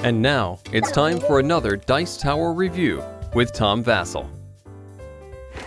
And now, it's time for another Dice Tower review with Tom Vasel.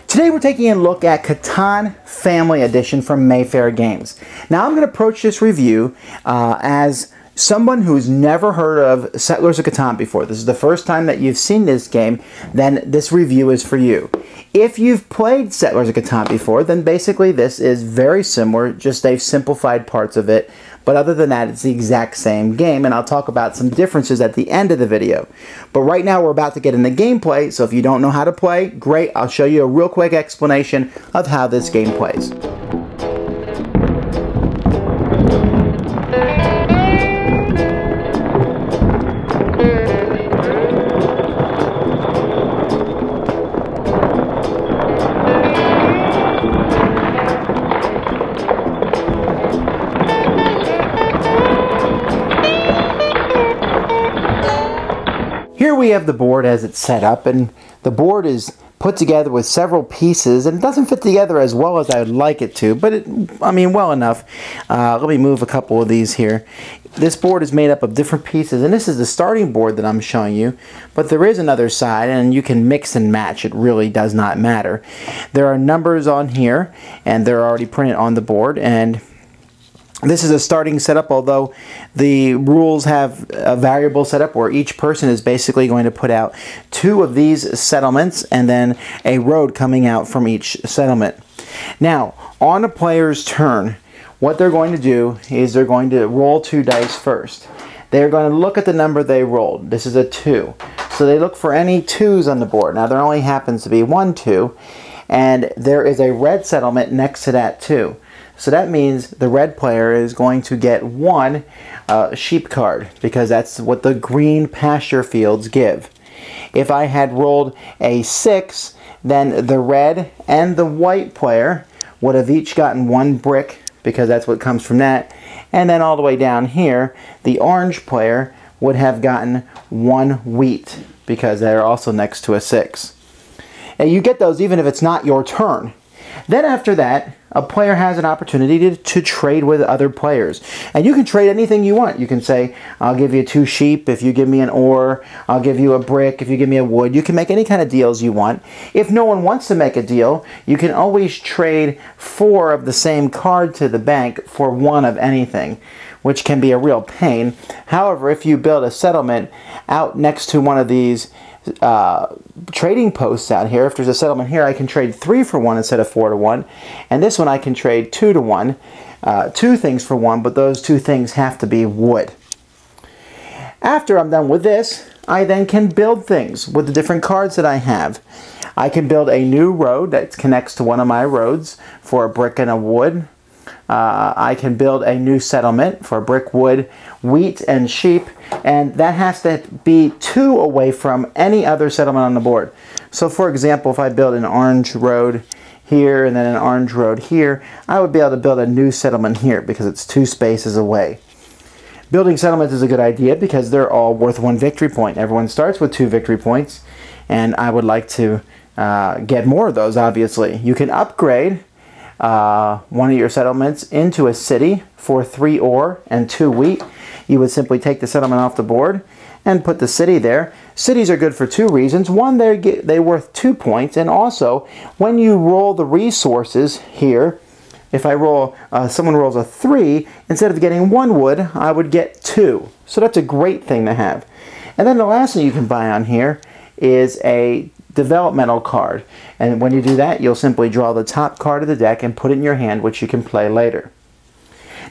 Today we're taking a look at Catan Family Edition from Mayfair Games. Now I'm going to approach this review as someone who's never heard of Settlers of Catan before. This is the first time that you've seen this game, then this review is for you. If you've played Settlers of Catan before, then basically this is very similar, just they've simplified parts of it. But other than that, it's the exact same game, and I'll talk about some differences at the end of the video. But right now, we're about to get into gameplay, so if you don't know how to play, great, I'll show you a real quick explanation of how this game plays. Here we have the board as it's set up, and the board is put together with several pieces, and it doesn't fit together as well as I would like it to, but well enough. Let me move a couple of these here. This board is made up of different pieces, and this is the starting board that I'm showing you, but there is another side, and you can mix and match. It really does not matter. There are numbers on here, and they're already printed on the board, and this is a starting setup, although the rules have a variable setup where each person is basically going to put out 2 of these settlements and then a road coming out from each settlement. Now, on a player's turn, what they're going to do is they're going to roll 2 dice first. They're going to look at the number they rolled. This is a 2. So they look for any 2s on the board. Now, there only happens to be 1 2, and there is a red settlement next to that 2. So that means the red player is going to get 1 sheep card, because that's what the green pasture fields give. If I had rolled a 6, then the red and the white player would have each gotten 1 brick, because that's what comes from that. And then all the way down here, the orange player would have gotten 1 wheat, because they're also next to a 6. And you get those even if it's not your turn. Then after that, a player has an opportunity to trade with other players. And you can trade anything you want. You can say, I'll give you 2 sheep if you give me an ore. I'll give you a brick if you give me a wood. You can make any kind of deals you want. If no one wants to make a deal, you can always trade 4 of the same card to the bank for 1 of anything, which can be a real pain. However, if you build a settlement out next to one of these trading posts out here, if there's a settlement here, I can trade 3 for 1 instead of 4 to 1, and this one I can trade 2 to 1, 2 things for 1, but those 2 things have to be wood. After I'm done with this, I then can build things with the different cards that I have. I can build a new road that connects to one of my roads for a brick and a wood. I can build a new settlement for brick, wood, wheat, and sheep, and that has to be 2 away from any other settlement on the board. So for example, if I build an orange road here and then an orange road here, I would be able to build a new settlement here because it's 2 spaces away. Building settlements is a good idea because they're all worth 1 victory point. Everyone starts with 2 victory points, and I would like to get more of those, obviously. You can upgrade one of your settlements into a city for 3 ore and 2 wheat. You would simply take the settlement off the board and put the city there. Cities are good for 2 reasons. One, they're worth 2 points, and also when you roll the resources here, if I roll, someone rolls a 3, instead of getting 1 wood, I would get 2. So that's a great thing to have. And then the last thing you can buy on here is a developmental card, and when you do that, you'll simply draw the top card of the deck and put it in your hand, which you can play later.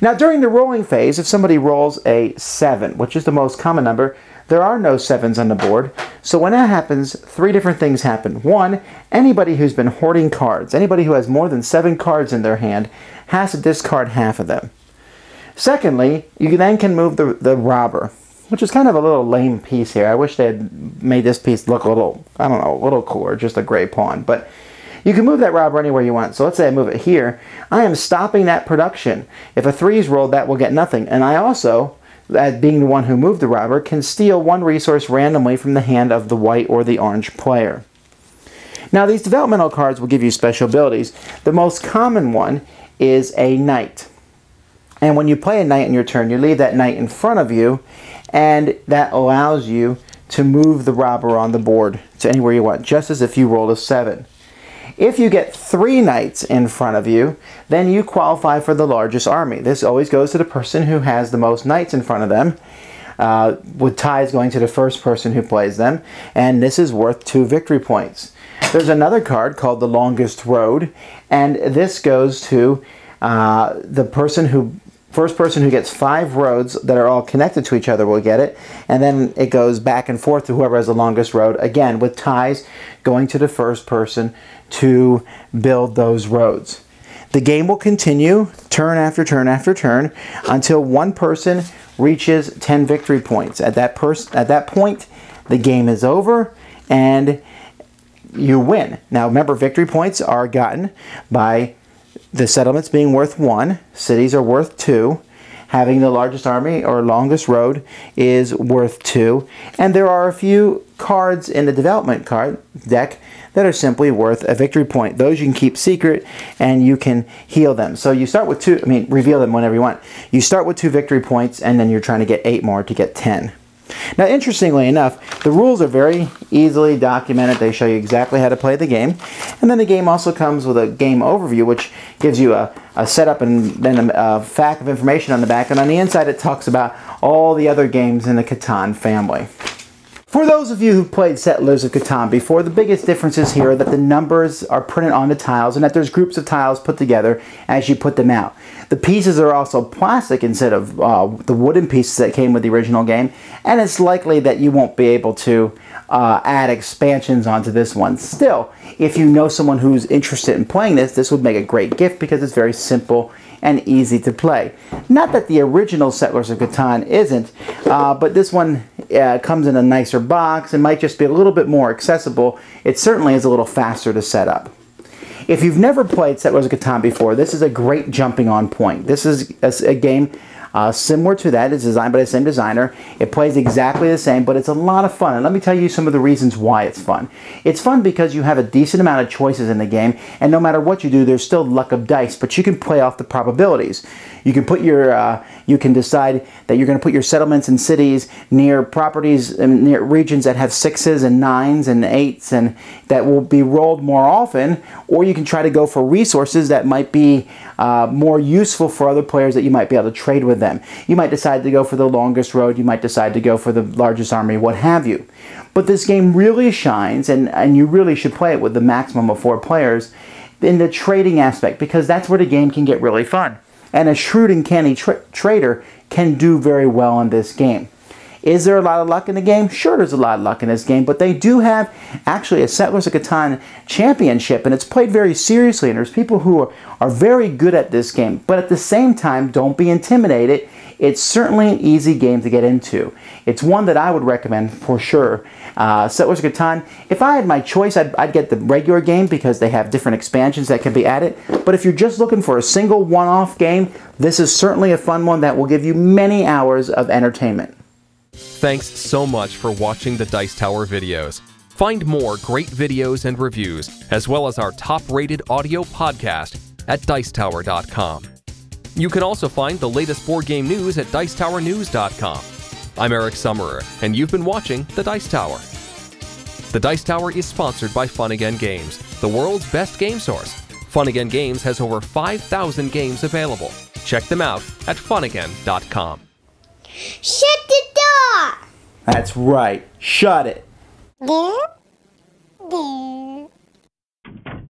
Now during the rolling phase, if somebody rolls a 7, which is the most common number, there are no 7s on the board, so when that happens, 3 different things happen. 1, anybody who's been hoarding cards, anybody who has more than 7 cards in their hand, has to discard half of them. Secondly, you then can move the robber, which is kind of a little lame piece here. I wish they had made this piece look a little, I don't know, a little cooler, just a gray pawn. But you can move that robber anywhere you want. So let's say I move it here. I am stopping that production. If a 3 is rolled, that will get nothing. And I also, as being the one who moved the robber, can steal 1 resource randomly from the hand of the white or the orange player. Now these developmental cards will give you special abilities. The most common one is a knight. And when you play a knight in your turn, you leave that knight in front of you, and that allows you to move the robber on the board to anywhere you want, just as if you rolled a 7. If you get 3 knights in front of you, then you qualify for the largest army. This always goes to the person who has the most knights in front of them, with ties going to the first person who plays them, and this is worth 2 victory points. There's another card called the longest road, and this goes to the first person who gets 5 roads that are all connected to each other will get it, and then it goes back and forth to whoever has the longest road, again with ties going to the first person to build those roads. The game will continue turn after turn after turn until one person reaches 10 victory points. At that point, the game is over and you win. Now remember, victory points are gotten by the settlements being worth 1, cities are worth 2, having the largest army or longest road is worth 2, and there are a few cards in the development card deck that are simply worth a victory point. Those you can keep secret and you can heal them. So you start with 2, reveal them whenever you want. You start with 2 victory points and then you're trying to get 8 more to get 10. Now, interestingly enough, the rules are very easily documented. They show you exactly how to play the game. And then the game also comes with a game overview, which gives you a setup and then a fact of information on the back. And on the inside, it talks about all the other games in the Catan family. For those of you who've played Settlers of Catan before, the biggest differences here are that the numbers are printed on the tiles and that there's groups of tiles put together as you put them out. The pieces are also plastic instead of the wooden pieces that came with the original game, and it's likely that you won't be able to add expansions onto this one. Still, if you know someone who's interested in playing this, this would make a great gift because it's very simple and easy to play. Not that the original Settlers of Catan isn't, but this one comes in a nicer box and might just be a little bit more accessible. It certainly is a little faster to set up. If you've never played Settlers of Catan before, this is a great jumping on point. This is a game similar to that. It's designed by the same designer. It plays exactly the same, but it's a lot of fun. And let me tell you some of the reasons why it's fun. It's fun because you have a decent amount of choices in the game, and no matter what you do, there's still luck of dice, but you can play off the probabilities. You can put your, you can decide that you're going to put your settlements and cities near properties and near regions that have 6s and 9s and 8s, and that will be rolled more often, or you can try to go for resources that might be more useful for other players that you might be able to trade with them. You might decide to go for the longest road, you might decide to go for the largest army, what have you. But this game really shines, and you really should play it with the maximum of 4 players in the trading aspect, because that's where the game can get really fun. And a shrewd and canny trader can do very well in this game. Is there a lot of luck in the game? Sure, there's a lot of luck in this game, but they do have actually a Settlers of Catan championship, and it's played very seriously, and there's people who are very good at this game. But at the same time, don't be intimidated. It's certainly an easy game to get into. It's one that I would recommend for sure. Settlers of Catan, if I had my choice, I'd get the regular game because they have different expansions that can be added. But if you're just looking for a single one-off game, this is certainly a fun one that will give you many hours of entertainment. Thanks so much for watching the Dice Tower videos. Find more great videos and reviews, as well as our top-rated audio podcast at Dicetower.com. You can also find the latest board game news at Dicetowernews.com. I'm Eric Summerer, and you've been watching The Dice Tower. The Dice Tower is sponsored by Fun Again Games, the world's best game source. Fun Again Games has over 5,000 games available. Check them out at funagain.com. Shut the door! That's right. Shut it. There.